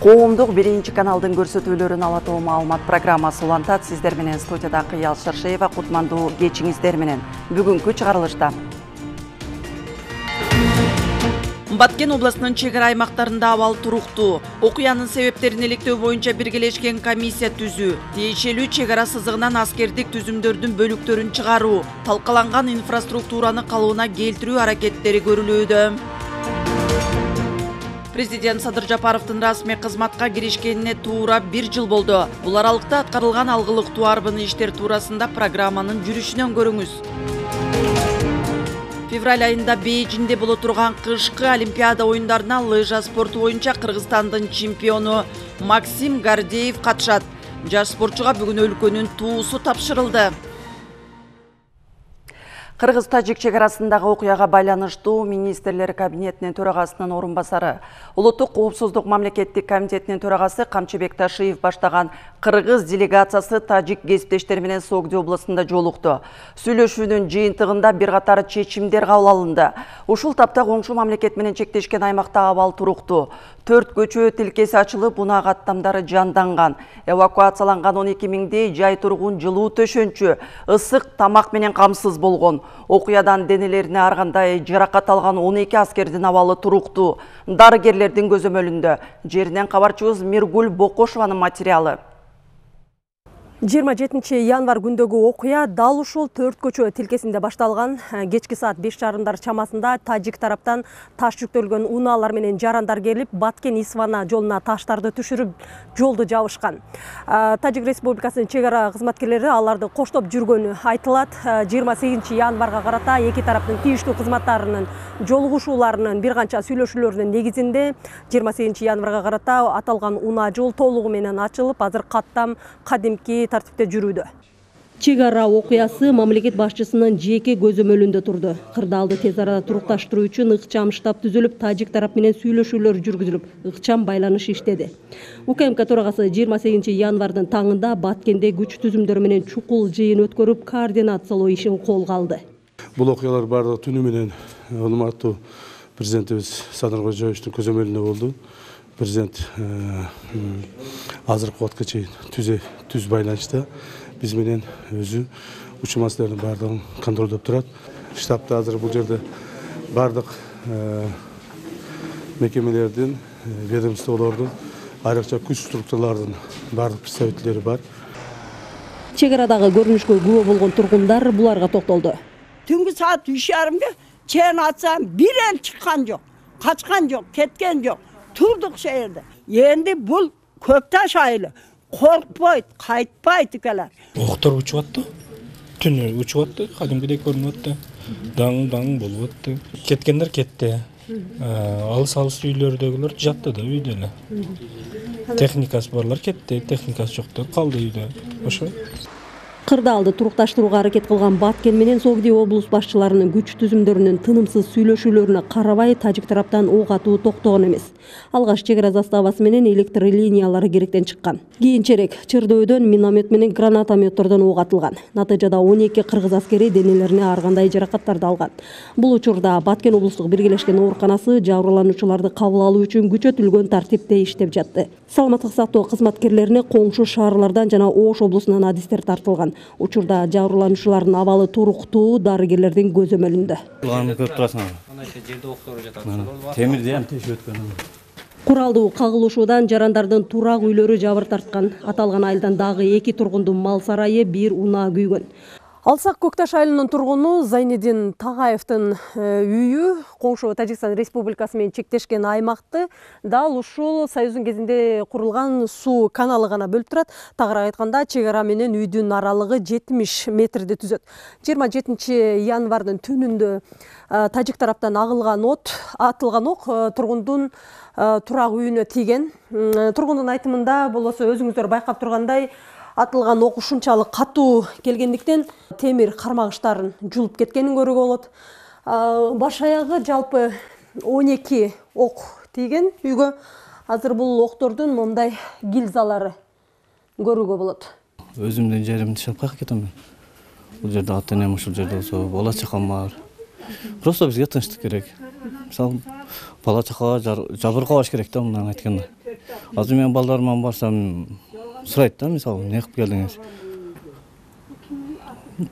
Коомдук биринчи каналдын көрсөтүүлөрүн ала тоо маалымат программасы улантат. Сиздер менен студияда Кыял Шаршеева, кутмандуу кечиңиздер менен. Бүгүнкү чыгарылышта Баткен областынын чек ара аймактарында абал туруктуу. Окуянын себептерин иликтөө боюнча биргелешкен комиссия түзүү, тиешелүү чек ара сызыгынан аскердик түзүмдөрдүн бөлүктөрүн чыгаруу, талкаланган инфраструктураны калыбына келтирүү аракеттери көрүлүүдө. Президент Садыр Жапаровдун расмий кызматка киришкенине туура 1 жыл болду. Бул аралыкта аткарылган алгылыктуу арбын иштер туурасында программанын жүрүшүнөн көрүңүз. Февраль айында Бейжинде боло турган кышкы Олимпиада оюндарына лыжа спорту боюнча Кыргызстандын чемпиону Максим Гордеев катышат. Жаш спортчуга бүгүн өлкөнүн туусу тапшырылды. Кыргыз-Тажик чек арасындагы окуяга байланыштуу министрлер кабинетинин төрагасынын орун басары, Улуттук коопсуздук мамлекеттик комитетинин төрагасы Камчыбек Ташиев баштаган Кыргыз делегациясы тажик кесиптештери менен Согди областында жолукту. Сүйлөшүүнүн жыйынтыгында бир катар чечимдер кабыл алынды. Ушул тапта коңшу мамлекет менен чектешкен аймакта абал туруктуу. 4 көчө тилкеси ачылып, унаа каттамдары жанданган. Эвакуацияланган 12 миңдей жай тургун жылуу төшөнчү, ысык тамак менен камсыз болгон. Окуядан денелерине ар кандай жаракат алган 12 аскердин абалы туруктуу. Дарыгерлердин көзөмөлүндө. Жеринен кабарчыбыз Миргүл Бокошованын материалы. 27 январ күндөгү окуя дал ушул 4 көчө тилкесинде башталган. Кечки саат 5:30 чамасында тажик тараптан таш жүктөлгөн унаалар менен жарандар келип, Баткен-Исвана жолуна таштарды түшүрүп, жолду жабышкан. Тажик Республикасынын чек ара кызматкерлери аларды коштоп жүргөнү айтылат. 28 январга карата эки тараптын тийиштүү кызматтарынын жолугушууларынын бир канча сүйлөшүүлөрүнүн негизинде 28 январга карата аталган унаа жол толугу менен ачылып, азыр каттам кадимки тартипте жүрүүдө. Чек ара окуясы мамлекет башчысынын жеке көзөмөлүндө турду. Кырдаалды тез арада турукташтыруу үчүн ыкчам штаб түзүлүп, тажик тарап менен сүйлөшүүлөр жүргүзүлүп, ыкчам байланыш иштеди. УКМК төрагасы 28 январдын таңында Баткенде күч түзүмдөрү менен чукул жыйын өткөрүп, координациялоо ишин колго алды. Бул окуялар бардыгы түнү менен урматтуу президентибиз Садыр Кожоевичтин көзөмөлүндө болду. Президент азыркы убакытка чейин түз байланышта биз менен өзү учуу маселелердин бардыгын контролдоп турат. Штабта азыр бул жерде бардык мекемелердин, ведомстволордун, айрыкча күч структуралардын бардык представителери бар. Чек арадагы көрүнүшкө күбө болгон тургундар буларга токтолду. Түнкү саат 3:30 чен атсам бирен чыккан жок, качкан жок, кеткен жок. Турдук шеерде. Енді бұл көпташ айылы. Коркпойт, кайтпайт экелер. Октор учуп атты. Түнү учуп атты, кадимкидей көрүнүп атты. Даң болуп атты. Кеткендер кетти. Алыс үйлөрдөгүлөр жатты да үйдө эле. Техникасы барлар кетти, техникасы жоктор калды үйдө. Ошо. Кырдаалды турукташтырууга аракет кылган Баткен менен Согди облус башчыларынын күч түзүмдөрүнүн тынымсыз сүйлөшүүлөрүнө карабай, тажик тараптан ок атуу токтогон эмес. Алгаш чек ара заставасы менен электр линиялары керектен чыккан. Кийинчерээк Чырдөөдөн миномет менен гранатометтордон ок атылган. Натыйжада 12 кыргыз аскери денелерине ар кандай жаракаттарды алган. Бул учурда Баткен облустук биргелешкен ооруканасы жабырлануучуларды кабыл алуу үчүн күчөтүлгөн тартипте иштеп жатты. Саламаттык сактоо кызматкерлерине коңшу шаарлардан жана Ош облусунан адистер тартылган. Учурда жабырлануучулардын абалы туруктуу, дарыгерлердин көзөмөлүндө. Куралдуу кагылышуудан жарандардын турак үйлөрү жабыр тарткан. Аталган айылдан дагы 2 тургундун мал сарайы, 1 унаа күйгөн. Алсак Көкташ айылынын тургуну Зайнедин Тагаевдин үйү коңшу Тажикстан Республикасы менен чектешкен аймакты дал ушул Союздун кезинде курулган суу каналы гана бөлүп турат. Тагыраак айтканда, чек ара менен үйдүн аралыгы 70 метрди түзөт. 27 январдын түнүндө тажик тараптан атылган ок тургундун турак үйүнө тийген. Тургундун айтымында болосо өзүңүздөр байкап тургандай, атылган ок ушунчалык катуу келгендиктен темир кармагыштарын жулуп кеткенин көрүүгө болот. Баш аягы жалпы 12 ок тийген үйгө. Азыр бул октордун мондай гильзалары көрүүгө болот. Өзүмдүн жеримди шапкак кетем. Бул жерде ата-энем ушул жерде болсо, бала чакам бар. Просто бизге тынчтык керек. Мисалы, бала чакага жабыркабаш керек да, мындан айтканда. Азыр мен балдарыман барсам сурайт да, мисалы, не кылып келдиңиз?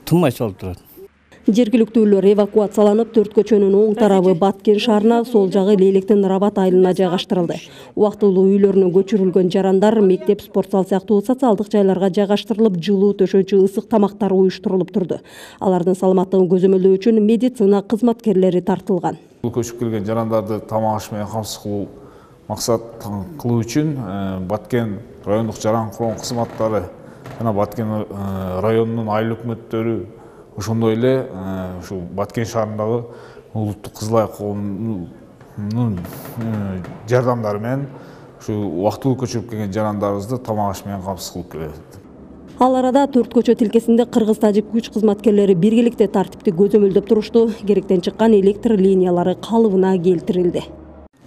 Тынмай чалып турат. Жергиликтүүлөр эвакуацияланып, төрт көчөнүн оң тарабы Баткен шаарына, сол жагы Лейлектин Рабат айылына жайгаштырылды. Убактылуу үйлөрүнө көчүрүлгөн жарандар мектеп, спорт зал сыяктуу социалдык жайларга жайгаштырылып, жылуу, төшөнчү, ысык тамактар уюштурулуп турду. Алардын саламаттыгын көзөмөлдөө үчүн медицина кызматкерлери тартылган. Бул көчүп келген жарандарды тамак аш менен камсыз кылуу максат кылуу үчүн Баткен райондук жаран куром кызматтары жана Баткен районунун айыл өкмөттөрү ошондой эле ушу Баткен шаарындагы улуттук кызыл ай коомунун жардамдары менен ушу убактылуу көчүрүп келген жарандарыбызды тамак аш менен камсыз кылып келет. Ал арада төрт көчө тилкесинде кыргыз-тажик күч кызматкерлери биргеликте тартипти көзөмөлдөп турушту. Керектен чыккан электр линиялары калыбына келтирилди.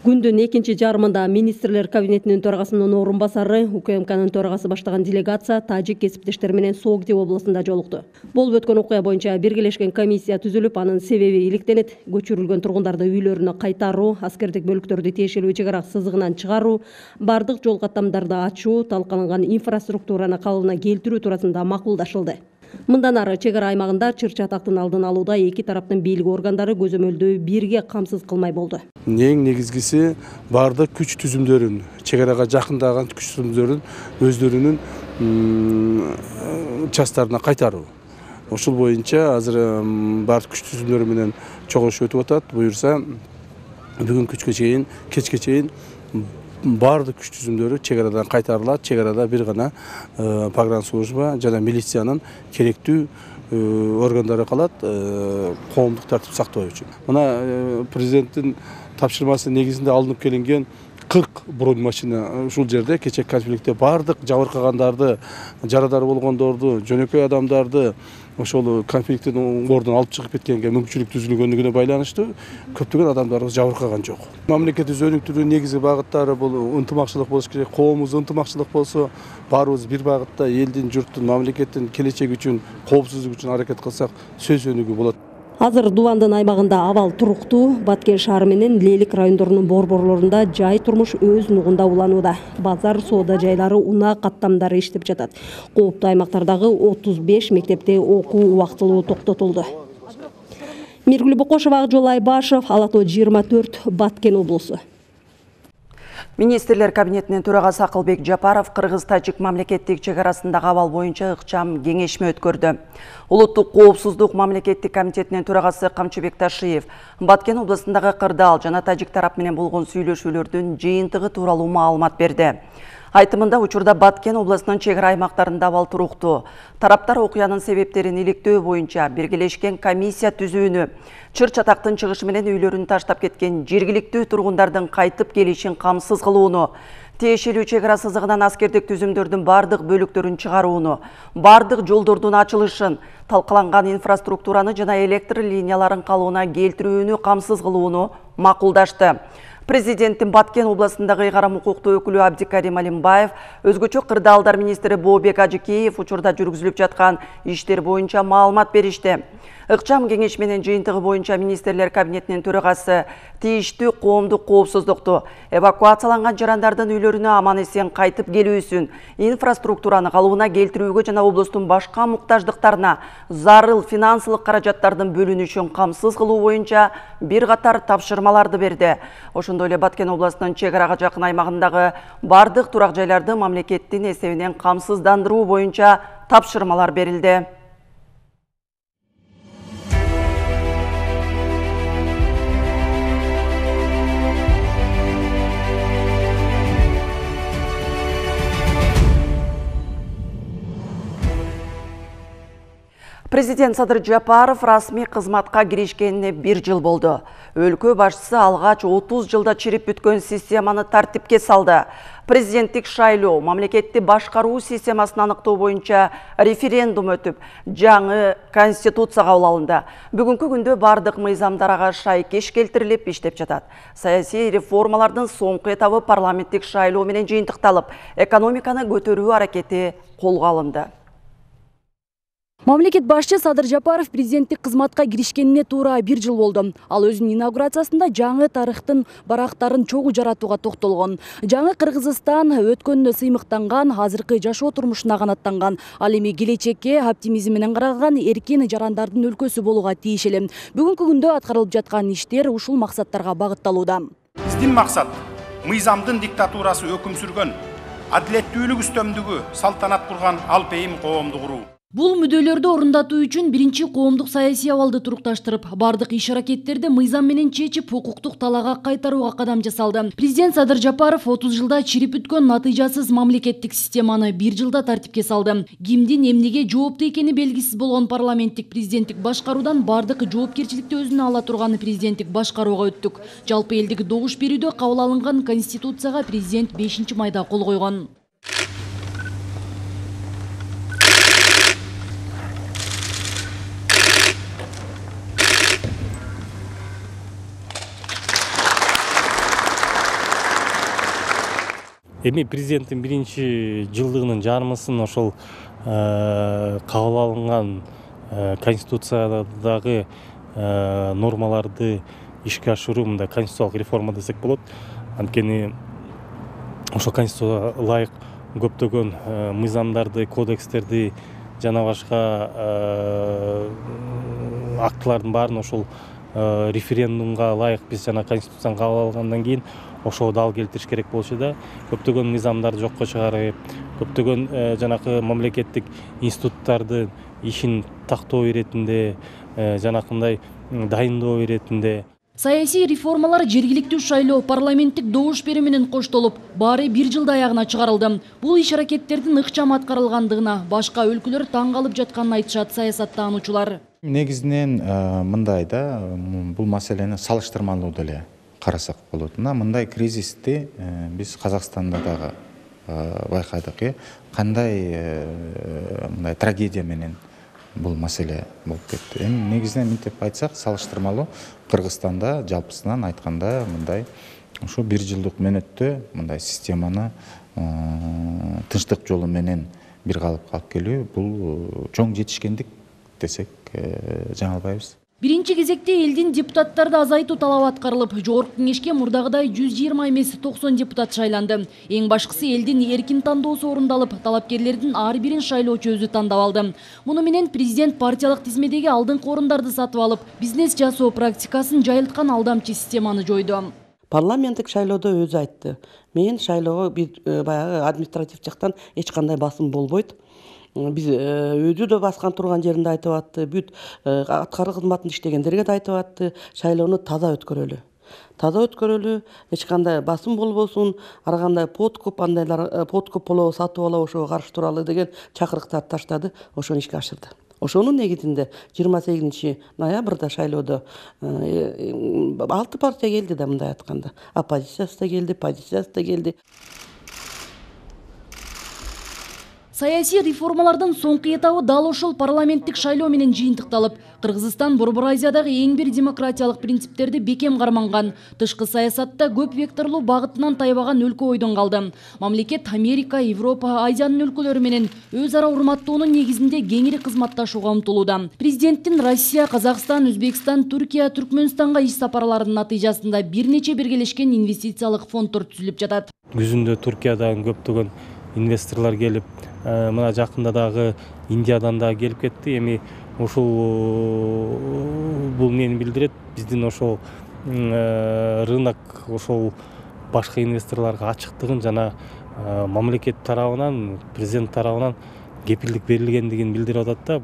Күндүн экинчи жарымында министрлер кабинетинин төрагасынын орун басары, УКМКнын төрагасы баштаган делегация тажик кесиптештери менен Согди областында жолукту. Болуп өткөн окуя боюнча биргелешкен комиссия түзүлүп, анын себеби иликтенет. Көчүрүлгөн тургундарды үйлөрүнө кайтаруу, аскердик бөлүктөрдү тиешелүү чек ара сызыгынан чыгаруу, бардык жол каттамдарды ачуу, талкаланган инфраструктураны калыбына келтирүү туурасында макулдашылды. Мындан ары чек ара аймагында чыр-чатактын алдын алууда эки тараптын бийлик органдары көзөмөлдөө бирге камсыз кылмай болду. Эң негизгиси бардык күч түзүмдөрүн, чек арага жакындаган күч түзүмдөрүн өздөрүнүн частарына кайтаруу. Ошол боюнча азыр бардык күч түзүмдөрү менен чогулуш өтүп атат. Буюрса бүгүн кечке чейин бардык күч түзүмдөрү чек арадан кайтарылат. Чек арада бир гана погранслужба жана милициянын керектүү органдары калат, коомдук тартип сактоо үчүн. Мына президенттин тапшырмасы негизинде алынып келинген 40 бронемашина ушул жерде кечээ конфликтте бардык жабыркагандарды, жарадар болгондорду, жөнөкөй адамдарды ошол конфликттин ордун алып чыгып кеткенге мүмкүнчүлүк түзүлгөндүгүнө байланыштуу көптөгөн адамдарыбыз жабыркаган жок. Мамлекетибиз өнүктүрүү негизги багыттары бул ынтымакчылык болуш керек. Коомубуз ынтымакчылык болсо, баарыбыз бир багытта элдин, журттун, мамлекеттин келечеги үчүн, коопсуздук үчүн аракет кылсак сөз өнүгүү болот. Азыр Дубандын аймагында абал туруктуу. Баткен шаары менен Лейлик райондорунун борборлорунда жай турмуш өз нугунда уланууда. Базар, соода жайлары, унаа каттамдары иштеп жатат. Кооптуу аймактардагы 35 мектепте окуу убактылуу токтотулду. Миргүл Бокошова, Акжол Айбашев, Ала Тоо 24, Баткен облусу. Министрлер кабинетинин төрагасы Акылбек Жапаров кыргыз-тажик мамлекеттик чек арасындагы абал боюнча ыкчам кеңешме өткөрдү. Улуттук коопсуздук мамлекеттик комитетинин төрагасы Камчыбек Ташиев Баткен областындагы кырдаал жана тажик тарап менен болгон сүйлөшүүлөрдүн жыйынтыгы тууралуу маалымат берди. Айтымында учурда Баткен областынын чек ара аймактарында абал туруктуу. Тараптар окуянын себептерин иликтөө боюнча биргелешкен комиссия түзүүнү, чыр-чатактын чыгышы менен үйлөрүн таштап кеткен жергиликтүү тургундардын кайтып келишин камсыз кылууну, тиешелүү чек ара сызыгынан аскердик түзүмдөрдүн бардык бөлүктөрүн чыгарууну, бардык жолдордун ачылышын, талкаланган инфраструктураны жана электр линияларын калыбына келтирүүнү камсыз кылууну макулдашты. Президенттин Баткен областындагы ыйгарым укуктуу өкүлү Абдикарим Алимбаев, өзгөчө кырдаалдар министри Бообек Ажыкеев учурда жүргүзүлүп жаткан иштер боюнча маалымат беришти. Ыкчам кеңешменин жыйынтыгы боюнча министрлер кабинетинин төрагасы тийиштүү коомдук коопсуздукту, эвакуацияланган жарандардын үйлөрүнө аман-эсен кайтып келүүсүн, инфраструктураны калыбына келтирүүгө жана облустун башка муктаждыктарына зарыл финансылык каражаттардын бөлүнүшүн камсыз кылуу боюнча бир катар тапшырмаларды берди. Ошондой эле Баткен областынын чек арага жакын аймагындагы бардык турак жайларды мамлекеттин эсебинен камсыздандыруу боюнча тапшырмалар берилди. Президент Садыр Жапаров расмий кызматка киришкенине 1 жыл болду. Өлкө башчысы алгач 30 жылда чирип бүткөн системаны тартипке салды. Президенттик шайлоо, мамлекетти башкаруу системасын аныктоо боюнча референдум өтүп, жаңы конституция кабыл алынды. Бүгүнкү күндө бардык мыйзамдарга шайкеш келтирилип иштеп жатат. Саясий реформалардын соңку этабы парламенттик шайлоо менен жыйынтыкталып, экономиканы көтөрүү аракети колго алынды. Мамлекет башчы Садыр Жапаров президенттик кызматка киришкенине туура 1 жыл болду. Ал өзүнүн инаугурациясында жаңы тарыхтын барактарын чогуу жаратууга токтолгон. Жаңы Кыргызстан өткөнүнө сыймыктанган, азыркы жашоо турмушуна канаттанган, ал эми келечекке оптимизм менен караган эркин жарандардын өлкөсү болууга тийишели. Бүгүнкү күндө аткарылып жаткан иштер ушул максаттарга багытталууда. Биздин максат мыйзамдын диктатурасы өкүм сүргөн, адилеттүүлүк үстөмдүгү салтанат курган алпейим коомду куруу. Бул мүдөлөрдү орундатуу үчүн биринчи коомдук саясий абалды турукташтырып, бардык иш-аракеттерди мыйзам менен чечип, укуктук талаага кайтарууга кадам жасалды. Президент Садыр Жапаров 30 жылда чирип бүткөн натыйжасыз мамлекеттик системаны 1 жылда тартипке салды. Кимдин эмнеге жооптуу экени белгисиз болгон парламенттик президенттик башкаруудан бардык жоопкерчиликти өзүнө ала турган президенттик башкарууга өттүк. Жалпы элдик добуш берүүдө кабыл алынган конституцияга президент 5 майда кол койгон. Эми президенттин биринчи жылдыгынын жарымысын ошол кабыл алынган конституциядагы нормаларды ишке ашыруу, мындай конституциялык реформа десек болот. Анткени ошол конституцияга ылайык көптөгөн мыйзамдарды, кодекстерди жана башка актылардын баарын ошол референдумга ылайык биз жана конституцияны кабыл алгандан кийин ошого дал келтириш керек болчу да. Көптөгөн мыйзамдарды жокко чыгарып, көптөгөн жанакы мамлекеттик институттарды ишин тактоо иретинде, жанакындай дайындоо иретинде. Саясий реформалар жергиликтүү шайлоо, парламенттик добуш берүү менен коштолуп, баары 1 жылда аягына чыгарылды. Бул иш-аракеттердин ыкчам аткарылгандыгына башка өлкөлөр таң калып жатканын айтышат саясаттануучулар. Негизинен мындай да, бул маселени салыштырмалуу деле карасак болот. Мындай кризисти биз Казакстанда дагы байкадык. Кандай мындай трагедия менен бул маселе болуп кетти. Эми негизинен мынтип айтсак, салыштырмалуу Кыргызстанда жалпысынан айтканда мындай ушу 1 жылдык мөөнөттө мындай системаны тынчтык жолу менен бир калыпка алып келүү бул чоң жетишкендик десек жаңылбайбыз. Биринчи кезекте элдин депутаттарды азайтуу талабы аткарылып, жогорку кеңешке мурдагыдай 120 эмес 90 депутат шайланды. Эң башкысы элдин эркин тандоосу орундалып, талапкерлердин ар бирин шайлоочу өзү тандап алды. Муну менен президент партиялык тизмедеги алдыңкы орундарды сатып алып, бизнес жасоо практикасын жайылткан алдамчы системаны жойду. Парламенттик шайлоодо өзү айтты. Мен шайлоого баягы административ жактан эч кандай басым болбойт. Биз өзү да баскан турган жеринде айтып атты, бүт аткаруу кызматында иштегендерге да айтып атты, шайлоону таза өткөрөлү. Таза өткөрөлү, эч кандай басым болбосун, ар кандай подкуп, андайлар подкуп болобу, сатып алабы, ошого каршы туралы деген чакырыктарды таштады, ошону ишке ашырды. Ошонун негизинде 28 ноябрда шайлоодо 6 партия келди да, мындай айтканда. Оппозициясы да келди, позициясы да келди. Саясий реформалардын соңку этабы дал ошол парламенттик шайлоо менен жыйынтыкталып, Кыргызстан Борбор Азиядагы эң бир демократиялык принциптерди бекем карманган, тышкы саясатта көп векторлуу багытынан тайбаган өлкө ойдон калды. Мамлекет Америка, Европа, Азиянын өлкөлөрү менен өз ара урматтоонун негизинде кеңири кызматташууга умтулууда. Президенттин Россия, Казакстан, Өзбекстан, Түркия, Түркмөнстанга иш сапарларынын натыйжасында бир нече биргелешкен инвестициялык фонддор түзүлүп жатат. Күзүндө Түркиядан көптөгөн инвесторлор келип, мына жакында дагы Индиядан да келип кетти. Эми ушул бул эмнени билдирет? Биздин ошол рынок ошол башка инвесторлорго ачыктыгын жана мамлекет тарабынан, президент тарабынан кепилдик берилгендигин билдирип атат да.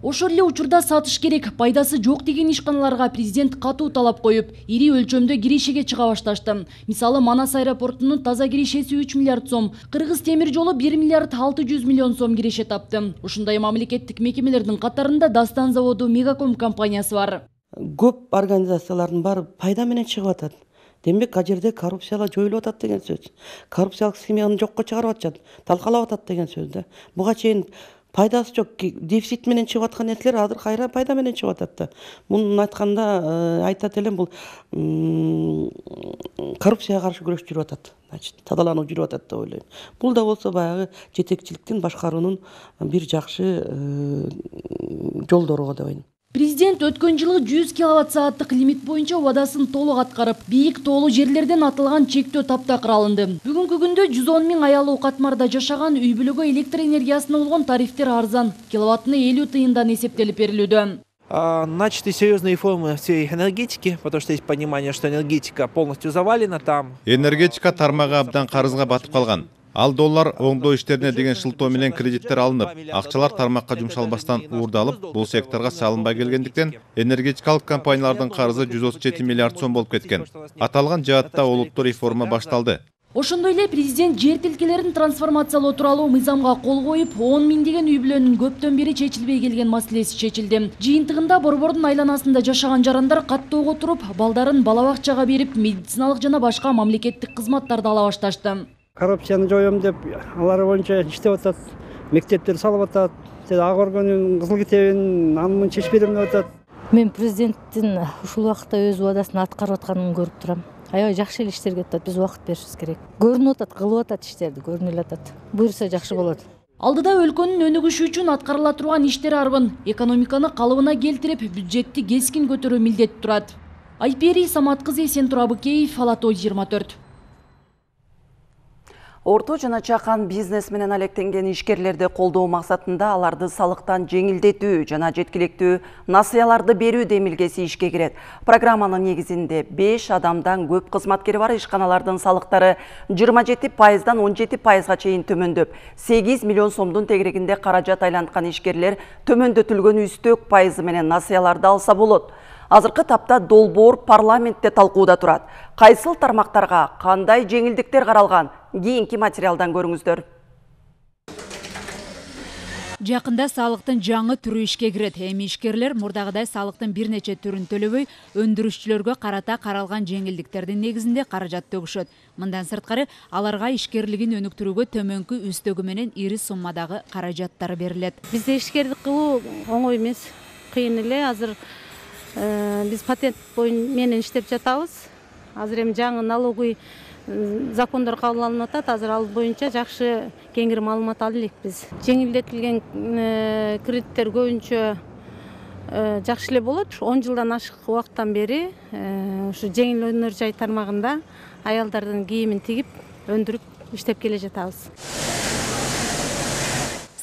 Ошол эле учурда сатыш керек, пайдасы жок деген ишканаларга президент катуу талап коюп, ири өлчөмдө киришеге чыга башташты. Мисалы, Манас аэропортунун таза киришеси 3 миллиард сом, Кыргыз темир жолу 1 миллиард 600 миллион сом киреше тапты. Ушундай мамлекеттик мекемелердин катарында Дастан заводу Мегаком компаниясы бар. Көп организациялардын баары пайда менен чыгып атат. Демек, ал жерде коррупциялар жоюлуп атат деген сөз. Коррупциялык схеманы жокко чыгарып атышат, талкалап атат деген сөз да. Буга чейин пайдасы жоқ. Дефицит менен чыгып аткан нерселер азыр кайра пайда менен чыгып атат да. Муну айтканда айтат элем, бул коррупцияга каршы күрөш жүрүп атат. Значит, тазалануу жүрүп атат деп ойлойм. Бул да болсо баягы жетекчиликтин, башкаруунун бир жакшы жолдору деп ойлойм. Президент өткөн жылы 100 киловатт-сааттык лимит боюнча убадасын толук аткарып, бийик тоолуу жерлерден атылган чектөө таптакыр алынды. Бүгүнкү күндө 110 000 аялуу Катмарда жашаган үй бүлөгө электр энергиясына болгон тарифтер арзан, киловаттына 50 тыйындан эсептелип берилүүдө. Начаты серьезные реформы всей энергетики, потому что есть понимание, что энергетика полностью завалена там. Энергетика тармагы абдан карызга батып калган. Ал доллар оңдоо иштерине деген шылтоо менен кредиттер алынып, акчалар тармакка жумшалбастан уурдалып, бул секторго салынбай келгендиктен энергетикалык компаниялардын карызы 137 миллиард сом болуп кеткен. Аталган жаатта олуттуу реформа башталды. Ошондой эле президент жер тилкелерин трансформациялоо тууралуу мыйзамга кол коюп, 10 000 деген үй бүлөнүн көптөн бери чечилбей келген маселеси чечилди. Жыйынтыгында борбордун айланасында жашаган жарандар каттоого туруп, балдарын бала бакчага берип, медициналык жана башка мамлекеттик кызматтарды ала башташты. Коррупцияны жоюм деп, алар боюнча иштеп атат, мектептер салып атат, ак өргөнүн, кызыл китебин, анын чечип берем деп атат. Мен президенттин ушул убакытта өз убадасын аткарып атканын көрүп турам. Аябай жакшы эле иштер кетип атат, биз убакыт беришибиз керек. Көрүнүп атат, кылып атат иштерди, көрүнүп атат. Буюрса жакшы болот. Алдыда өлкөнүн өнүгүшү үчүн аткарыла турган иштер арбын, экономиканы калыбына келтирип, бюджетти кескин көтөрүү милдет турат. Айпери Самат кызы, Есентур Абыкеев, Ала Той 24. Орто жана чакан бизнес менен алектенген ишкерлерди колдоо максатында аларды салыктан жеңилдетүү жана жеткиликтүү насыяларды берүү демилгеси ишке кирет. Программанын негизинде 5 адамдан көп кызматкери бар ишканалардын салыктары 27%дан 17%га чейин төмөндөп, 8 миллион сомдун тегерегинде каражат айланткан ишкерлер төмөндөтүлгөн үстөк пайызы менен насыяларды алса болот. Азыркы тапта долбоор парламентте талкууда турат. Кайсыл тармактарга кандай жеңилдиктер каралган? Кийинки материалдан көрүңүздөр. Жакында салыктын жаңы түрү ишке кирет. Эми ишкерлер мурдагыдай салыктын бир нече түрүн төлөбөй, өндүрүшчүлөргө карата каралган жеңилдиктердин негизинде каражат төгүшөт. Мындан сырткары аларга ишкерлигин өнүктүрүүгө төмөнкү үстөгү менен ири суммадагы каражаттар берилет. Бизде ишкердик кылуу оңой эмес, кыйын эле. Азыр биз патент менен иштеп жатабыз. Азыр эми жаңы налоговый закондор кабыл алынып атат. Азыр ал боюнча жакшы кеңири маалымат ала элек биз. Жеңилдетилген кредиттер көбүнчө жакшы эле болот. 10 жылдан ашык убакыттан бери ушу жеңил өнөр жай тармагында аялдардын кийимин тигип, өндүрүп иштеп келе жатабыз.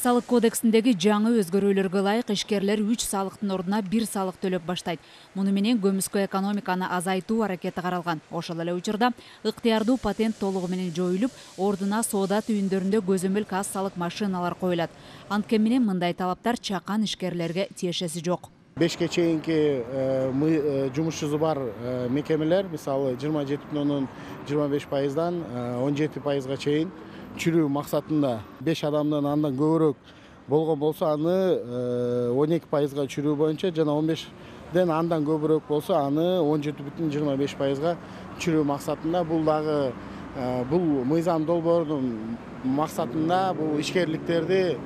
Салык кодексиндеги жаңы өзгөрүүлөргө ылайык ишкерлер 3 салыктын ордуна 1 салык төлөп баштайт. Муну менен көмүскө экономиканы азайтуу аракети каралган. Ошол эле учурда ыктыярдуу патент толугу менен жоюлуп, ордуна соода түйүндөрүндө көзөмөл кассалык машиналар коюлат. Анткени менен мындай талаптар чакан ишкерлерге тиешеси жок. 5ке чейинки жумушчусу бар мекемелер, мисалы 27,25%дан 17%га чейин чүрүү максатында 5 адамдан андан көбүрөөк болгон болсо аны 12%га чүрүү боюнча жана 15ден андан көбүрөөк болсо аны 17,25%га чүрүү максатында. Бул дагы бул мыйзам долбоорунун максатында бул ишкерликтерди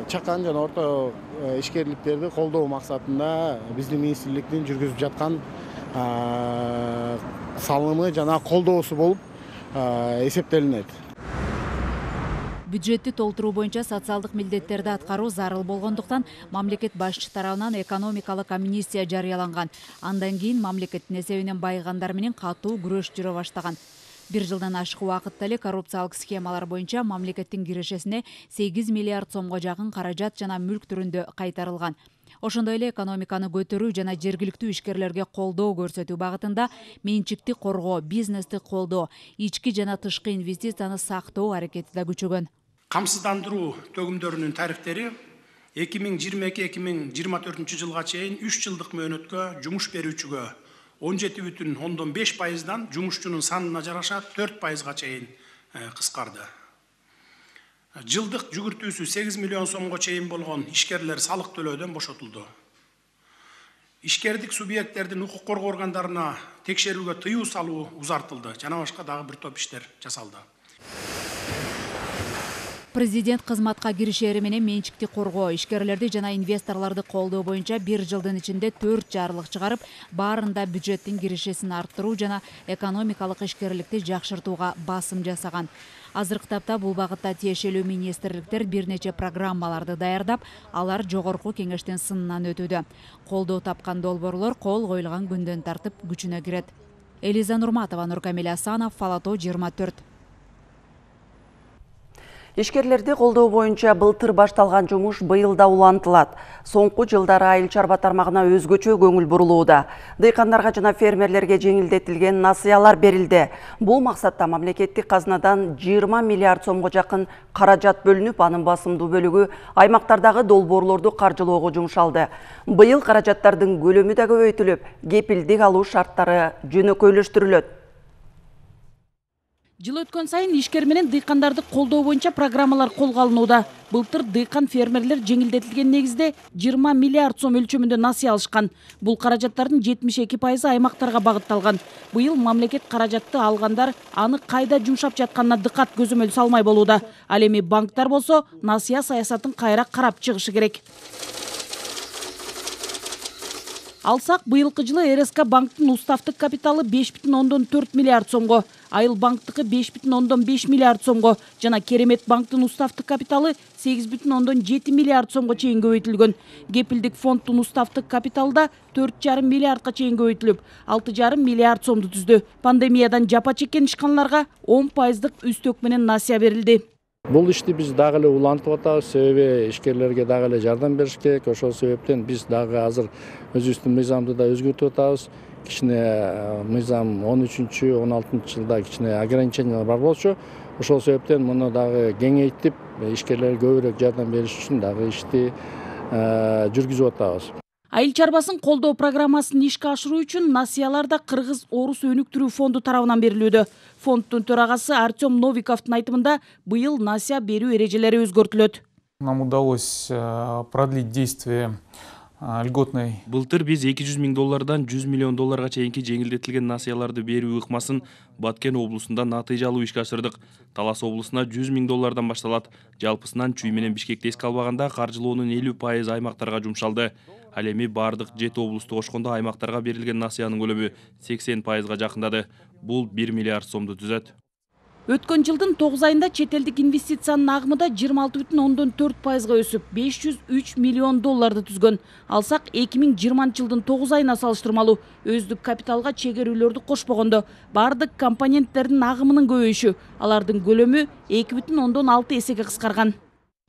чакан жана орто ишкерликтерди колдоо максатында биздин министрликтин жүргүзүп жаткан салымы жана колдоосу болуп эсептелинет. Бюджетти толтуруу боюнча социалдык милдеттерди аткаруу зарыл болгондуктан мамлекет башчы тарабынан экономикалык амнистия жарыяланган. Андан кийин мамлекеттин эсебинен байыгандар менен катуу күрөш жүрө баштаган. 1 жылдан ашык убакытта эле коррупциялык схемалар боюнча мамлекеттин кирешесине 8 миллиард сомго жакын каражат жана мүлк түрүндө кайтарылган. Ошондой эле экономиканы көтөрүү жана жергиликтүү ишкерлерге колдоо көрсөтүү багытында менчикти коргоо, бизнести колдоо, ички жана тышкы инвестицияны сактоо аракети да күчөгөн. Камсыздандыруу төгүмдөрүнүн тарифтери 2022-2024 жылга чейин 3 жылдык мөөнөткө жумуш берүүчүгө 17,5%дан жумушчунун санына жараша 4%га чейин кыскарды. Жылдык жүгүртүүсү 8 миллион сомго чейин болгон ишкерлер салык төлөөдөн бошотулду. Ишкердик субъекттердин укук коргоо органдарына текшерүүгө тыюу салуу узартылды. Жана башка дагы бир топ иштер жасалды. Президент кызматка киришери менен менчикти коргоо, ишкерлерди жана инвесторлорду колдоо боюнча 1 жылдын ичинде 4 жарлык чыгарып, баарында бюджеттин киришесин арттыруу жана экономикалык ишкерликти жакшыртууга басым жасаган. Азыр кытапта бул багытта тиешелүү министрликтер бир нече программаларды даярдап, алар жогорку кеңештин сынынан өтүүдө. Колдоо тапкан долбоорлор кол коюлган күндөн тартып күчүнө кирет. Элиза Нурматова, Нуркамил Асанов, Фалато 24. Ишкерлерди колдоо боюнча былтыр башталган жумуш быйыл да улантылат. Соңку жылдары айыл чарба тармагына өзгөчө көңүл бурулууда. Дыйкандарга жана фермерлерге жеңилдетилген насыялар берилди. Бул максатта мамлекеттик казынадан 20 миллиард сомго жакын каражат бөлүнүп, анын басымдуу бөлүгү аймактардагы долбоорлорду каржылоого жумшалды. Быйыл каражаттардын көлөмү да көбөйтүлүп, кепилдик алуу шарттары жөнөкөйлөштүрүлөт. Жыл өткөн сайын ишкер менен дыйкандарды колдоо боюнча программалар колго алынууда. Былтыр дыйкан фермерлер жеңилдетилген негизде 20 миллиард сом өлчөмүндө насыя алышкан. Бул каражаттардын 72% аймактарга багытталган. Быйыл мамлекет каражатты алгандар аны кайда жумшап жатканына дыкат көзөмөл салмай болууда. Ал эми банктар болсо насыя саясатын кайра карап чыгышы керек. Алсак, быйылкы жылы РСК банктын уставтык капиталы 5,4 миллиард сомго, Айыл банктыкы 5,5 миллиард сомго, жана Керемет банктын уставтык капиталы 8,7 миллиард сомго чейин көбөйтүлгөн. Кепилдик фонддун уставтык капиталы да 4,5 миллиардка чейин көбөйтүлүп, 6,5 миллиард сомду түздү. Пандемиядан жапа чеккен ишканаларга 10% үстөк менен насыя берилди. Бул ишти биз дагы эле улантып атабыз, себеби ишкерлерге дагы эле жардам бериш керек. Ошол себептен биз дагы азыр өзүбүздүн мыйзамды да өзгөртүп атабыз. Кичине мыйзам 13-16 жылда кичине ограничениялар бар болчу. Ошол себептен муну дагы кеңейтип, ишкерлерге көбүрөөк жардам бериш үчүн дагы ишти жүргүзүп атабыз. Айыл чарбасын колдоо программасын ишке ашыруу үчүн насыяларда Кыргыз-Орус өнүктүрүү фонду тарабынан берилүүдө. Фонддун төрагасы Артем Новиковдун айтымында быйыл насыя берүү эрежелери өзгөртүлөт. Нам удалось продлить действие льготной. Былтыр биз 200 миң доллардан 100 миллион долларга чейинки жеңилдетилген насыяларды берүү ыкмасын Баткен облусунда натыйжалуу ишке ашырдык. Талас облусуна 100 миң доллардан башталат. Жалпысынан Чүй менен Бишкекти эске албаганда каржылоонун 50% аймактарга жумшалды. Ал эми бардык 7 облусту кошкондо аймактарга берилген насыянын көлөмү 80%га жакындады. Бул 1 миллиард сомду түзөт. Өткөн жылдын 9 айында чет элдик инвестициянын агымы да 26,4%га өсүп, 503 миллион долларды түзгөн. Алсак 2020 жылдын 9 айына салыштырмалуу өздүк капиталга чегерүүлөрдү кошпогондо бардык компоненттердин агымынын көбөйүшү, алардын көлөмү 2,6 эсеге кыскарган.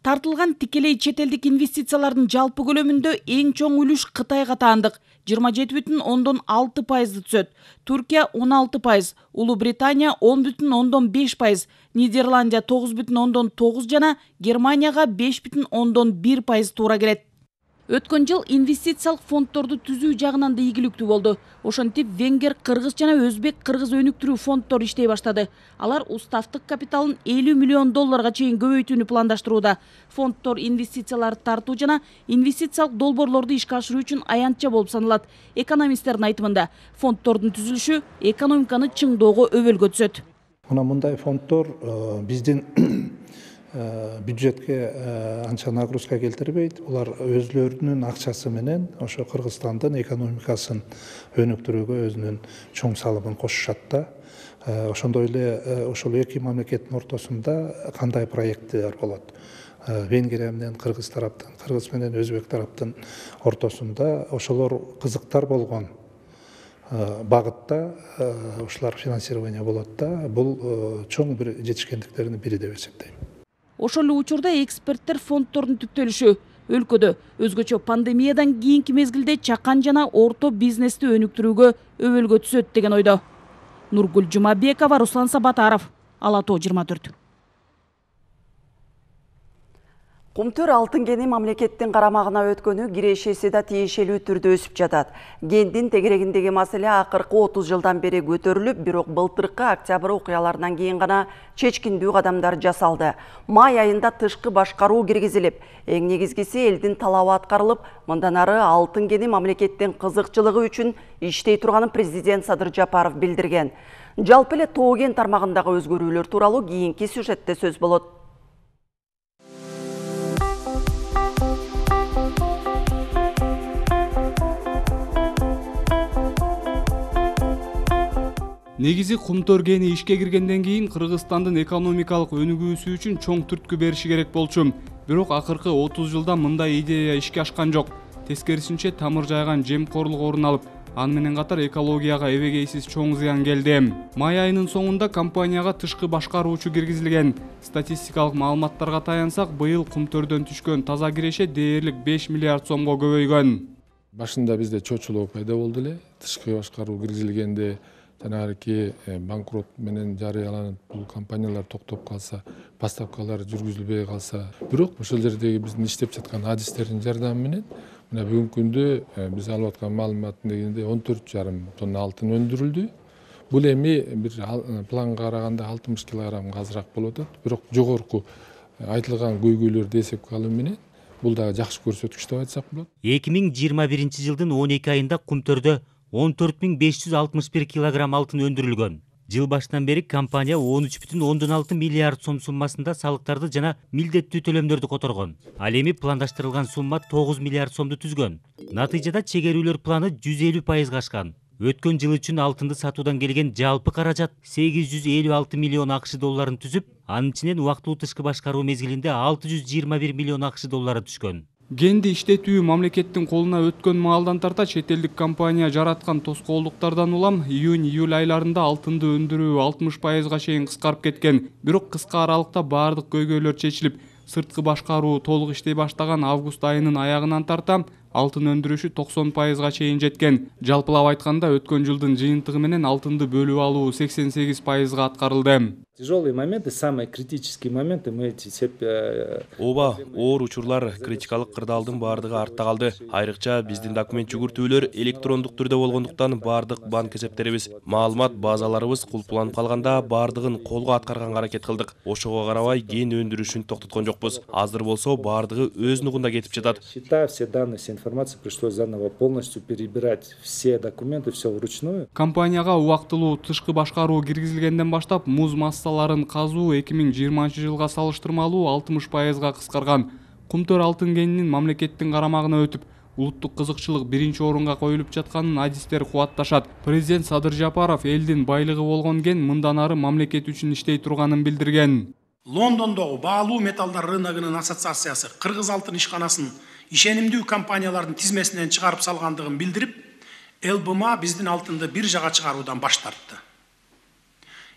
Тартылган тикелей чет элдик инвестициялардын жалпы көлөмүндө эң чоң үлүш Кытайга таандык 27,6%ды түзөт. Түркия 16%, Улуу Британия 10,5%, Нидерландия 9,9 жана Германияга 5,1% туура келет. Өткөн жыл инвестициялык фонддорду түзүү жагынан да ийгиликтүү болду. Ошентип Венгер, Кыргыз жана Өзбек Кыргыз өнүктүрүү фонддору иштей баштады. Алар уставтык капиталын 50 миллион долларга чейин көбөйтүүнү пландаштырууда. Фонддор инвестицияларды тартуу жана инвестициялык долбоорлорду ишке ашыруу үчүн аянтча болуп саналат. Экономисттердин айтымында, фонддордун түзүлүшү экономиканы чыңдоого өбөлгө түзөт. Мындай фонддор биздин бюджетке анча нагрузка келтирбейт. Улар өзлөрүнүн акчасы менен ошо Кыргызстандын экономикасын өнүктүрүүгө өзүнүн чоң салымын кошушат да. Ошондой эле ошол эки мамлекеттин ортосунда кандай проекттер болот? Венгрия менен Кыргыз тараптын, Кыргыз менен Өзбек тараптын ортосунда ошолор кызыктар болгон багытта ушулар финансирование болот да. Бул чоң бир жетишкендиктердин бири деп эсептейм. Ошол эле учурда эксперттер фонддордун түптөлүшү өлкөдө өзгөчө пандемиядан кийинки мезгилде чакан жана орто бизнести өнүктүрүүгө өбөлгө түзөт деген ойдо. Нургүл Жумабекова, Руслан Сабатаров, Алато 24. Кумтөр алтын кени мамлекеттин карамагына өткөнү кирешеси да тиешелүү түрдө өсүп жатат. Кендин тегерегиндеги маселе акыркы 30 жылдан бери көтөрүлүп, бирок былтыркы октябрь окуяларынан кийин гана чечкиндүү кадамдар жасалды. Май айында тышкы башкаруу киргизилип, эң негизгиси элдин талабы аткарылып, мындан ары алтын кени мамлекеттин кызыкчылыгы үчүн иштей турганын президент Садыр Жапаров билдирген. Жалпы эле тоо кен тармагындагы өзгөрүүлөр тууралуу кийинки сюжетте сөз болот. Негизи Кумтөр кени ишке киргенден кийин Кыргызстандын экономикалык өнүгүүсү үчүн чоң түрткү бериши керек болчу. Бирок акыркы 30 жылда мындай идея ишке ашкан жок. Тескерисинче тамыр жайган жемкорлук орун алып, аны менен катар экологияга эбегейсиз чоң зыян келди. Май айынын соңунда компанияга тышкы башкаруучу киргизилген. Статистикалык маалыматтарга таянсак, быйыл Кумтөрдөн түшкөн таза киреше дээрлик 5 миллиард сомго көбөйгөн. Башында бизде чочулоо пайда болду эле. Тышкы башкаруу киргизилгенде жанагы банкрот менен жарыяланып, бул компаниялар токтоп калса, поставкалар жүргүзүлбөй калса, бирок ошол жердеги биздин иштеп жаткан адистердин жардамы менен мына бүгүнкү күндө биз алып аткан маалыматтын дегенде 14,5 тонна алтын өндүрүлдү. Бул эми бир планга караганда 60 килограммга азыраак болуп атат. Бирок жогорку айтылган көйгөйлөрдү эсепке алуу менен бул дагы жакшы көрсөткүч деп айтсак болот. 2021 жылдын 12 айында Кумтөрдө 14.561 килограмм алтын өндүрүлгөн. Жыл башынан бери компания 13,6 миллиард сом суммасында салыктарды жана милдеттүү төлөмдөрдү которгон. Ал эми пландаштырылган сумма 9 миллиард сомду түзгөн. Натыйжада чегерүүлөр планы 150% ашкан. Өткөн жыл үчүн алтынды сатуудан келген жалпы каражат 856 миллион акш долларын түзүп, анын ичинен убактылуу тышкы башкаруу мезгилинде 621 миллион акш доллары түшкөн. Генди иштетүү мамлекеттин колуна өткөн маалдан тарта чет элдик компания жараткан тоскоолдуктардан улам июнь-июль айларында алтынды өндүрүү 60%га чейин кыскарып кеткен. Бирок кыска аралыкта баардык көйгөйлөр чечилип, сырткы башкаруу толук иштей баштаган август айынын аягынан тарта алтын өндүрүшү 90%га чейин жеткен. Жалпылап айтканда өткөн жылдын жыйынтыгы менен алтынды бөлүп алуу 88%га аткарылды. Тяжелые моменты, самые критические моменты мы эти все... Ооба, оор учурлар, критикалык кырдаалдын баардыгы артта калды. Айрыкча биздин документ жүгүртүүлөр электрондук түрдө болгондуктан баардык банк эсептерибиз, маалымат базаларыбыз кулпуланып калганда баардыгын колго аткарганга аракет кылдык. Ошого карабай ген өндүрүшүн токтоткон жокпуз. Азыр болсо баардыгы өз нугунда кетип жатат. Считая все данные, вся информация, пришлось заново полностью перебирать все документы, все вручную. Компанияга убактылуу тышкы башкаруу киргизилгенден баштап муз массаларын казуу 2020 жылга салыштырмалуу 60%га кыскарган. Кумтөр алтын кенинин мамлекеттин карамагына өтүп, улуттук кызыкчылык биринчи орунга коюлуп жатканын адистер кубатташат. Президент Садыр Жапаров элдин байлыгы болгон кен мындан ары мамлекет үчүн иштей турганын билдирген. Лондондогу баалуу металлдар рыногунун ассоциациясы Кыргыз алтын ишканасын ишенимдүү компаниялардын тизмесинен чыгарып салгандыгын билдирип, ЛБМА биздин алтынды бир жага чыгаруудан баш тартты.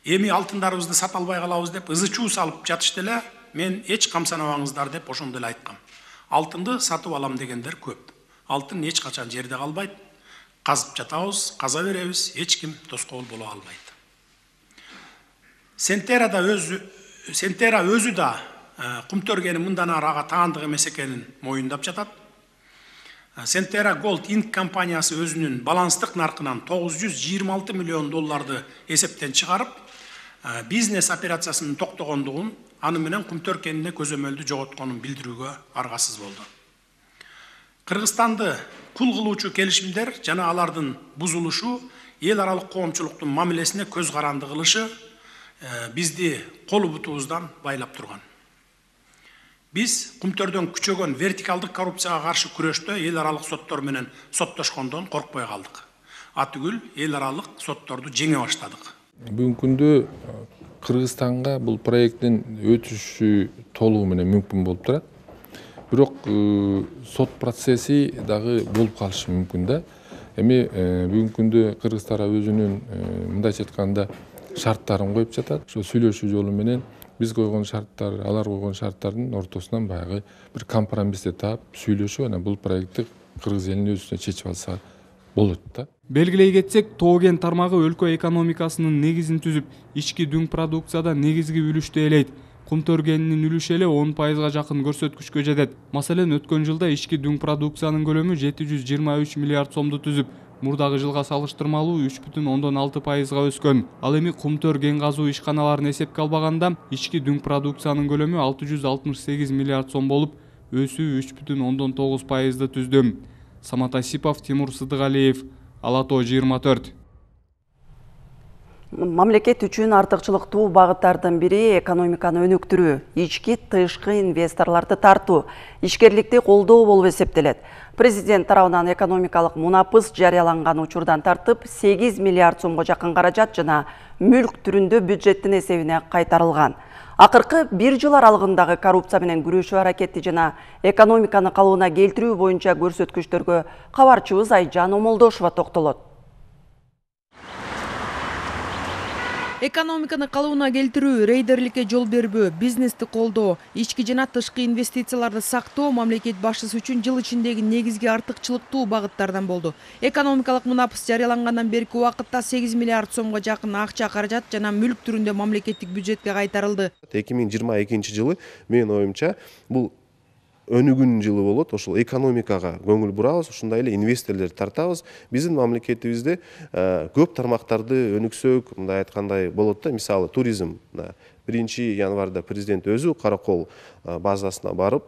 Эми алтындарыбызды сата албай калабыз деп ызы-чуу салып жатышты эле, мен эч камсанабаңыздар деп ошондо эле айткам. Алтынды сатып алам дегендер көп. Алтын эч качан жерде калбайт. Казып жатабыз, каза беребиз, эч ким тоскоол боло албайт. Сентера өзү да Кумтөр кени мындан ары ага таандык эмес экенин моюндап жатат. Сентера Gold Inc. компаниясы өзүнүн баланстык наркынан 926 миллион долларды эсептен чыгарып, бизнес операциясынын токтогондугун, аны менен Кумтөр кенине көзөмөлдү жоготконун билдирүүгө аргасыз болду. Кыргызстанды кул кылуучу келишимдер жана алардын бузулушу эл аралык коомчулуктун мамилесине көз каранды кылышы бизди колу бутубуздан байлап турган. Биз Кумтөрдөн күчөгөн вертикалдык коррупцияга каршы күрөштө эл аралык соттор менен соттошкондон коркпой калдык. Атүгүл эл аралык сотторду жеңе баштадык. Бүгүнкү күндө Кыргызстанга бул проекттин өтүшү толугу менен мүмкүн болуп турат. Бирок сот процесси дагы болуп калышы мүмкүн да. Эми бүгүнкү күндө Кыргыз тарап өзүнүн мындайча айтканда шарттарын коюп жатат. Ошо сүйлөшүү жолу менен биз койгон шарттар, алар койгон шарттардын ортосунан баягы бир компромиссти таап, сүйлөшүп, анан бул проектти Кыргыз элинин өзүнө чечип алса болот да. Белгилей кетсек, тоо кен тармагы өлкө экономикасынын негизин түзүп, ички дүң продукцияда негизги үлүштү ээлейт. Кумтөр кенинин үлүшү эле 10%га жакын көрсөткүчкө жетет. Маселен, өткөн жылда ички дүң продукциянын көлөмү 723 миллиард сомду түзүп, мурдагы жылга салыштырмалуу 3,6%га өскөн. Ал эми Кумтөр кен казуу ишканаларын эсепке албаганда, ички дүң продукциянын көлөмү 668 миллиард сом болуп, өсүү 3,9%ды түздү. Самат Асипов, Тимур Сыдыгалиев, Ала Тоо 24. Мамлекет үчүн артыкчылыктуу багыттардын бири экономиканы өнүктүрүү, ички тышкы инвесторлорду тартуу, ишкерликти колдоо болуп эсептелет. Президент тарабынан экономикалык мунапыс жарыяланган учурдан тартып 8 миллиард сомго жакын каражат жана мүлк түрүндө бюджеттин эсебине кайтарылган. Акыркы 1 жыл аралыгындагы коррупция менен күрөшүү аракети жана экономиканы калыбына келтирүү боюнча көрсөткүчтөргө кабарчыбыз Айжан Омолдошова токтолот. Экономиканы калыбына келтирүү, рейдерликке жол бербөө, бизнести колдоо, ички жана тышкы инвестицияларды сактоо мамлекет башчысы үчүн жыл ичиндеги негизги артыкчылыктуу багыттардан болду. Экономикалык мунапыс жарыялангандан берки убакытта 8 миллиард сомго жакын акча каражат жана мүлк түрүндө мамлекеттик бюджетке кайтарылды. 2022 жылы менин оюмча бул өнүгүүнүн жылы болот. Ошол экономикага көңүл бурабыз, ушундай эле инвесторлорду тартабыз. Биздин мамлекетибизде көп тармактарды өнүксөк, мындай айткандай болот да, мисалы туризм. 1 январда президент өзү Каракол базасына барып,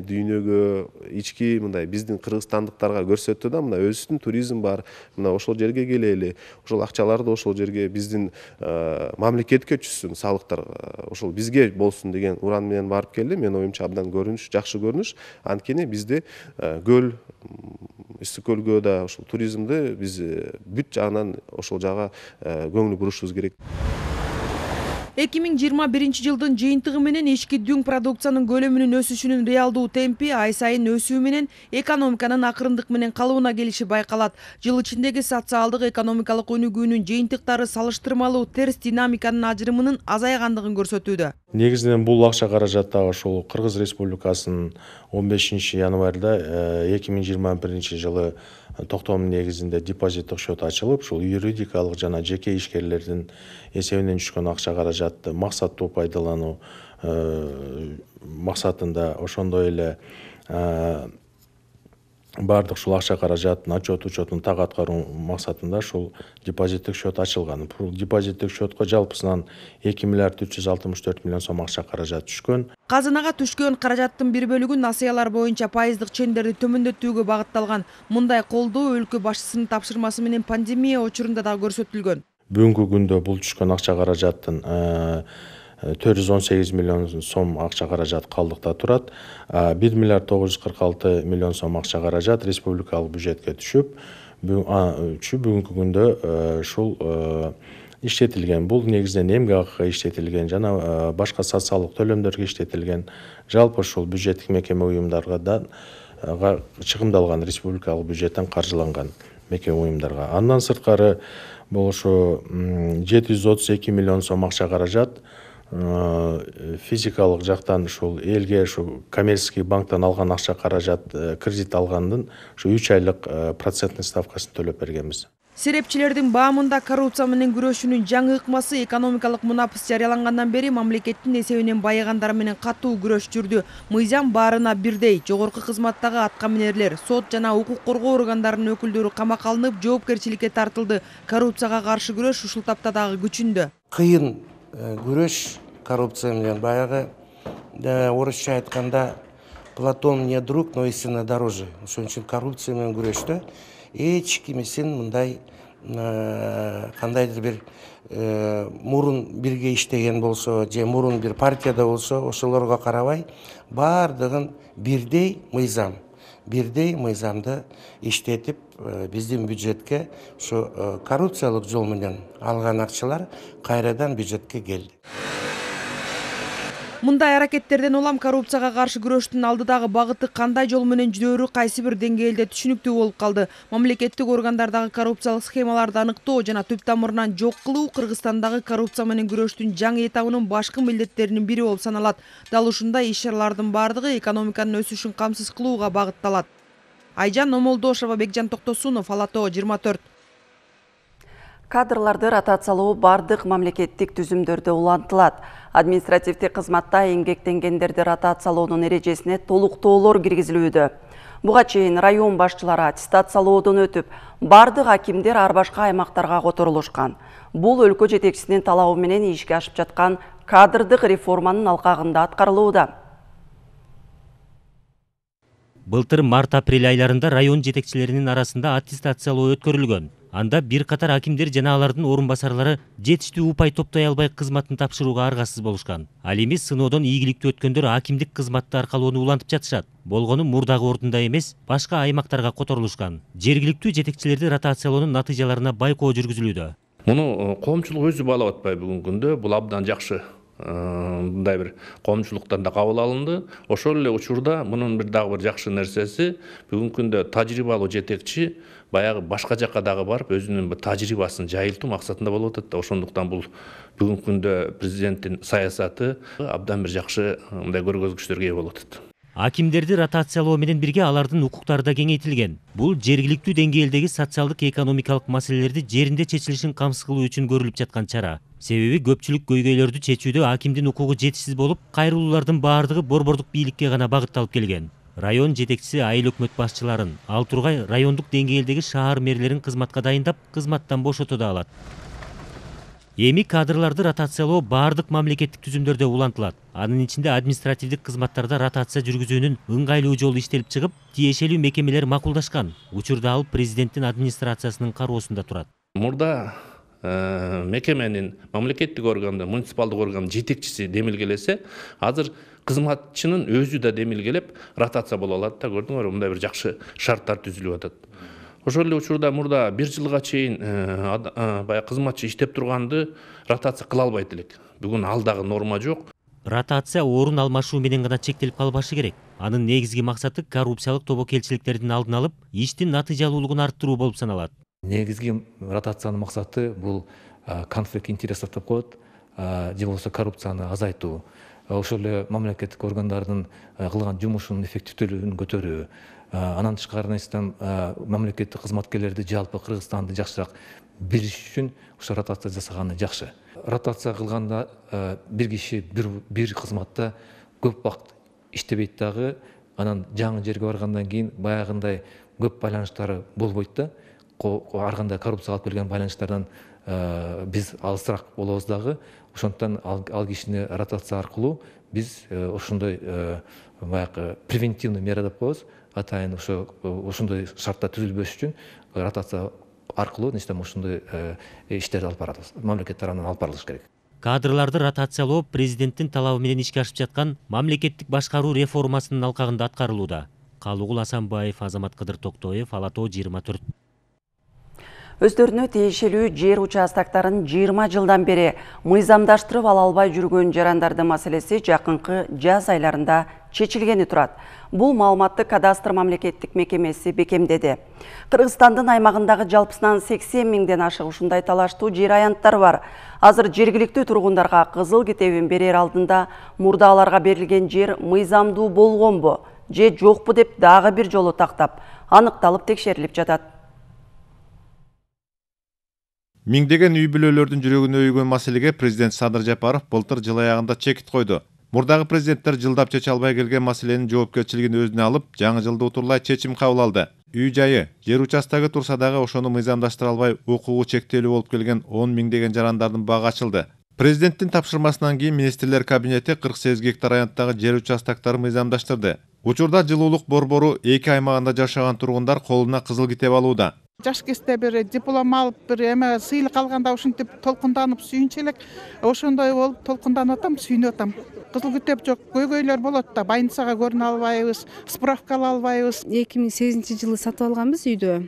дүйнөгө ички мындай биздин кыргызстандыктарга көрсөттү да, мына өзүбүздүн туризм бар, мына ошол жерге келели, ошол акчаларды ошол жерге биздин мамлекетке түшсүн, салыктар ошол бизге болсун деген уран менен барып келди. Мен оюмча абдан көрүнүш, жакшы көрүнүш. Анткени бизде көл, Ысык көлгө да ошол туризмди биз бүт жагынан ошол жага көңүл бурушубуз керек. 2021 жылдын жыйынтыгы менен ички дүң продукциянын көлөмүнүн өсүшүнүн реалдуу темпи ай сайын өсүү менен экономиканын акырындык менен калыбына келиши байкалат. Жыл ичиндеги социалдык экономикалык өнүгүүнүн жыйынтыктары салыштырмалуу терс динамиканын ажырымынын азайгандыгын көрсөтүүдө. Негизинен бул акча каражаты ошол Кыргыз Республикасынын 15 январда 2021 жылы токтом негизинде депозиттик счет ачылып, ушул юридикалык жана жеке ишкерлердин эсебинен түшкөн акча каражатты максаттуу пайдалануу максатында, ошондой эле бардык ушул акча каражаттын отчет учетун так аткаруу максатында ушул депозиттик счет ачылган. Бул депозиттик счетко жалпысынан 2 миллиард 364 миллион сом акча каражат түшкөн. Казынага түшкөн каражаттын бир бөлүгү насыялар боюнча пайыздык чендерди төмөндөтүүгө багытталган. Мындай колдоо өлкө башчысынын тапшырмасы менен пандемия учурунда да көрсөтүлгөн. Бүгүнкү күндө бул түшкөн акча каражаттын 418 миллион сом акча каражат калдыкта турат. 1 миллиард 946 миллион сом акча каражат республикалык бюджетке түшүп, бүгүнкү күндө ушул иштетилген. Бул негизинен эмгек акыга иштетилген жана башка социалдык төлөмдөргө иштетилген. Жалпы ушул бюджеттик мекеме уюмдарга да чыгымдалган республикалык бюджеттен каржыланган мекеме уюмдарга. Андан сырткары бул ошо 732 миллион сом акча каражат физикалык жактан ушул элге ушу коммерческий банктан алган акча каражат кредит алгандын ушу 3 айлык процентный ставкасын төлөп бергенбиз. Серепчилердин баамында коррупция менен күрөшүүнүн жаңы ыкмасы экономикалык мунапыс жарыялангандан бери мамлекеттин эсебинен байыгандар менен катуу күрөш жүрдү. Мыйзам баарына бирдей, жогорку кызматтагы аткаминерлер, сот жана укук коргоо органдарынын өкүлдөрү камакка алынып, жоопкерчиликке тартылды. Коррупцияга каршы күрөш ушул тапта дагы күчүндө. Кыйын күрөш коррупция менен, баягы орусча айтканда Платон мне друг, но истина дороже. Ошон үчүн коррупция менен күрөштө эч кимисин мындай кандайдыр бир мурун бирге иштеген болсо же мурун бир партияда болсо ошолорго карабай баардыгын бирдей мыйзамды иштетип биздин бюджетке ушу коррупциялык жол менен алган акчалар кайрадан бюджетке келди. Мындай аракеттерден улам коррупцияга каршы күрөштүн алдыдагы багыты кандай жол менен жүрөөрү кайсы бир деңгээлде түшүнүктүү болуп калды. Мамлекеттик органдардагы коррупциялык схемаларды аныктоо жана түп тамырынан жок кылуу Кыргызстандагы коррупция менен күрөштүн жаңы этабынын башкы милдеттеринин бири болуп саналат. Дал ушундай иш-чаралардын бардыгы экономиканын өсүшүн камсыз кылууга багытталат. Айжан Омолдошова, Бекжан Токтосунов, Ала Тоо 24. Кадрларды ротациялоо бардык мамлекеттик түзүмдөрдө улантылат. Административдик кызматта эмгектенгендерди ротациялоонун эрежесине толуктоолор киргизилүүдө. Буга чейин район башчылары аттестациялоодон өтүп, бардык акимдер ар башка аймактарга которулушкан. Бул өлкө жетекчисинин талабы менен ишке ашып жаткан кадрдык реформанын алкагында аткарылууда. Былтыр март-апрель айларында район жетекчилеринин арасында аттестациялоо өткөрүлгөн. Анда бир катар акимдер жана алардын орун басарлары жетиштүү упай топтой албай кызматын тапшырууга аргасыз болушкан. Ал эми сыноодон ийгиликтүү өткөндөр акимдик кызматты аркалоону улантып жатышат. Болгону мурдагы ордунда эмес, башка аймактарга которулушкан. Жергиликтүү жетекчилерди ротациялоонун натыйжаларына байкоо жүргүзүлүүдө. Муну коомчулук өзү баалап атпайбы бүгүнкү күндө? Бул абдан жакшы. Мындай бир коомчулуктан да кабыл алынды. Ошол эле учурда мунун дагы бир жакшы нерсеси, бүгүнкү күндө тажрыйбалуу жетекчи баягы башка жакка дагы барып өзүнүн тажрыйбасын жайылтуу максатында болуп атат. Ошондуктан бул бүгүнкү күндө президенттин саясаты абдан бир жакшы мындай көргөзгүчтөргө ээ болуп атат. Акимдерди ротациялоо менен бирге алардын укуктары да кеңейтилген. Бул жергиликтүү деңгээлдеги социалдык экономикалык маселелерди жеринде чечилишин камсыз кылуу үчүн көрүлүп жаткан чара. Себеби көпчүлүк көйгөйлөрдү чечүүдө акимдин укугу жетишсиз болуп, кайрылуулардын баардыгы борбордук бийликке гана багытталып келген. Район жетекчиси айыл өкмөт башчыларын, ал тургай райондук деңгээлдеги шаар мэрлерин кызматка дайындап, кызматтан бошото да алат. Эми кадрларды ротациялоо баардык мамлекеттик түзүмдөрдө улантылат. Анын ичинде административдик кызматтарда ротация жүргүзүүнүн ыңгайлуу жолу иштелип чыгып, тиешелүү мекемелер макулдашкан. Учурда ал президенттин администрациясынын кароосунда турат. Мурда мекеменин, мамлекеттик органды, муниципалдык органдын жетекчиси демилгелесе, азыр кызматчынын өзү да демилгелеп ротация боло алат да, көрдүңөрбү? Мындай бир жакшы шарттар түзүлүп атат. Ошол эле учурда мурда 1 жылга чейин баягы кызматчы иштеп турганды ротация кыла албайт элек. Бүгүн ал дагы норма жок. Ротация орун алмашуу менен гана чектелип калбашы керек. Анын негизги максаты коррупциялык тобокелчиликтердин алдын алып, иштин натыйжалуулугун арттыруу болуп саналат. Негизги ротациянын максаты бул конфликт интересов деп коет, же болбосо коррупцияны азайтуу. Ошол эле мамлекеттик органдардын кылган жумушунун эффективдүүлүгүн көтөрүү. Анан тышкарысынан мамлекеттик кызматкерлерди жалпы Кыргызстанды жакшыраак билиш үчүн ошо ротация жасаганы жакшы. Ротация кылганда бир киши бир кызматта көп убакыт иштебейт дагы, анан жаңы жерге баргандан кийин баягындай көп байланыштары болбойт да. Ар кандай коррупцияга алып келген байланыштардан биз алысыраак болобуз дагы. Ошондуктан ал кишини ротация аркылуу биз ошондой баягы превентивный мера деп коебуз. Атайын ошондой шартта түзүлбөш үчүн ротация аркылуу ошондой иштерди алып барабыз. Мамлекет тарабынан алып барылыш керек. Кадрларды ротациялоо президенттин талабы менен ишке ашып жаткан мамлекеттик башкаруу реформасынын алкагында аткарылууда. Калыгул Асанбаев, Азамат Кыдыр Токтоев, Ала-Тоо 24. Өздөрүнө тиешелүү жер участактарын 20 жылдан бери мыйзамдаштырып ала албай жүргөн жарандардын маселеси жакынкы жаз айларында чечилгени турат. Бул маалыматты кадастр мамлекеттик мекемеси бекемдеди. Кыргызстандын аймагындагы жалпысынан 80 миңден ашык ушундай талаштуу жер аянттар бар. Азыр жергиликтүү тургундарга кызыл китебин берер алдында мурда аларга берилген жер мыйзамдуу болгонбу же жокпу деп дагы бир жолу тактап, аныкталып текшерилип жатат. Миңдеген үй бүлөлөрдүн жүрөгүнө үйгөн маселеге президент Садыр Жапаров былтыр жыл аягында чекит койду. Мурдагы президенттер жылдап чече албай келген маселенин жоопкерчилигин өзүнө алып, жаңы жылды утурлай чечим кабыл алды. Үй жайы, жер участогу турса дагы ошону мыйзамдаштыра албай укугу чектелүү болуп келген 10 миңдеген жарандардын багы ачылды. Президенттин тапшырмасынан кийин министрлер кабинети 48 гектар аянттагы жер участоктарын мыйзамдаштырды. Учурда жылуулук борбору 2 аймагында жашаган тургундар колуна кызыл китеп алууда. Жаш кезде бир диплом алып, бир эме сыйлык алганда ушинтип толкунданып сүйүнчү элек, ошондой болуп толкунданып атам, сүйүнүп атам. Кызыл китеп жок, көйгөйлөр болот да, больницага көрүнө албайбыз, справка ала албайбыз. 2008-жылы сатып алганбыз үйдү.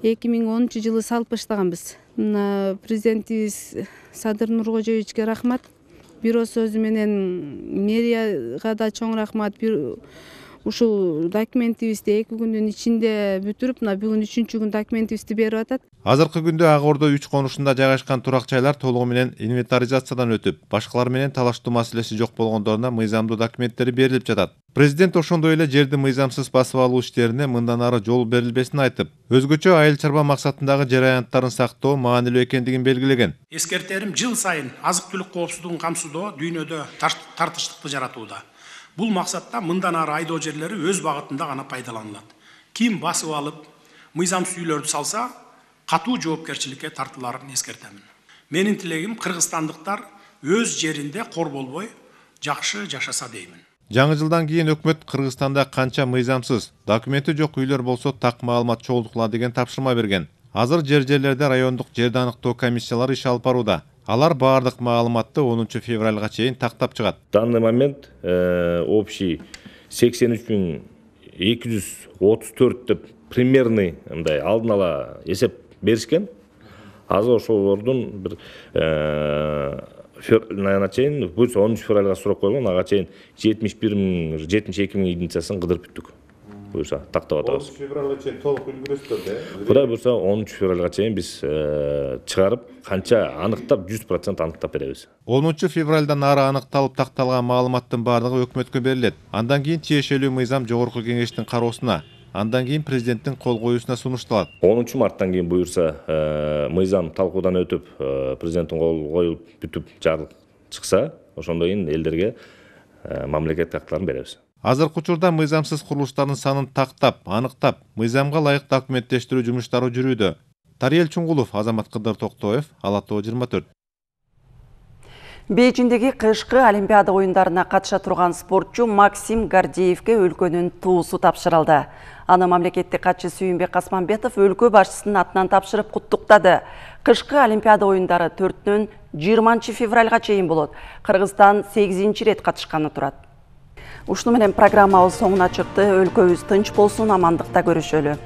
2010-жылы салып баштаганбыз. Президентибиз Садыр Нуркожоевичке рахмат. Бирөө сөзү менен мэрияга да чоң рахмат. Ушул документибизди 2 күндүн ичинде бүтүрүп, бүгүн 3-күн документибизди берип атат. Азыркы күндө Ак Ордо 3 конушунда жайгашкан турак жайлар толугу менен инвентаризациядан өтүп, башкалар менен талаштуу маселеси жок болгондоруна мыйзамдуу документтери берилип жатат. Президент ошондой эле жерди мыйзамсыз басып алуу иштерине мындан ары жол берилбесин айтып, өзгөчө айыл чарба максатындагы жер аянттарын сактоо маанилүү экендигин белгилеген. Эскертерим, жыл сайын азык-түлүк коопсуздугун камсыздоо дүйнөдө тартыштыкты жаратууда. Бул максатта мындан ары айдоо жерлери өз багытында гана пайдаланылат. Ким басып алып, мыйзамсыз үйлөрдү салса, катуу жоопкерчиликке тартыларын эскертемин. Менин тилегим кыргызстандыктар өз жеринде кор болбой, жакшы жашаса деймин. Жаңы жылдан кийин өкмөт Кыргызстанда канча мыйзамсыз, документи жок үйлөр болсо так маалымат чогултула деген тапшырма берген. Азыр жерлерде райондук жерди аныктоо комиссиялары иш алып барууда. Алар баардык маалыматты 10 февралга чейин тактап чыгат. В данный момент общий 83.234 деп примерный алдын ала эсеп беришкен. Азыр ошолордун бир наверное чейин буюрса 10 февралга сурап койгон, ага чейин 71.000-72.000 единицасын кыдырып бүттүк. Буюрса тактап атабыз. 10 февралга чейин толук үлгүрөсүздөр да. Кудай буюрса 10 февралга чейин биз чыгарып, канча аныктап 100% аныктап беребиз. 10 февралдан ары аныкталып такталган маалыматтын баардыгы өкмөткө берилет. Андан кийин тиешелүү мыйзам жогорку кеңештин кароосуна, андан кийин президенттин кол коюусуна сунушталат. 10 марттан кийин буюрса мыйзам талкуудан өтүп, президенттин кол коюлуп бүтүп жарык чыкса, ошондон кийин элдерге мамлекеттик актыларын беребиз. Азыркы учурда мыйзамсыз курулуштардын санын тактап, аныктап, мыйзамга ылайык документтештирүү жумуштары жүрүүдө. Тариел Чуңгулов, Азамат Кыдыр Токтоев, Ала Тоо 24. Бейжиндеги кышкы Олимпиада оюндарына катыша турган спортчу Максим Гордеевке өлкөнүн туусу тапшырылды. Аны мамлекеттик катчы Сүйүнбек Касманбетов өлкө башчысынын атынан тапшырып куттуктады. Кышкы Олимпиада оюндары 4-төн 20 февралга чейин болот. Кыргызстан 8-чи рет катышканы турат. Ушуну менен программабыз соңуна чыкты. Өлкөбүз тынч болсун, амандыкта көрүшөлү.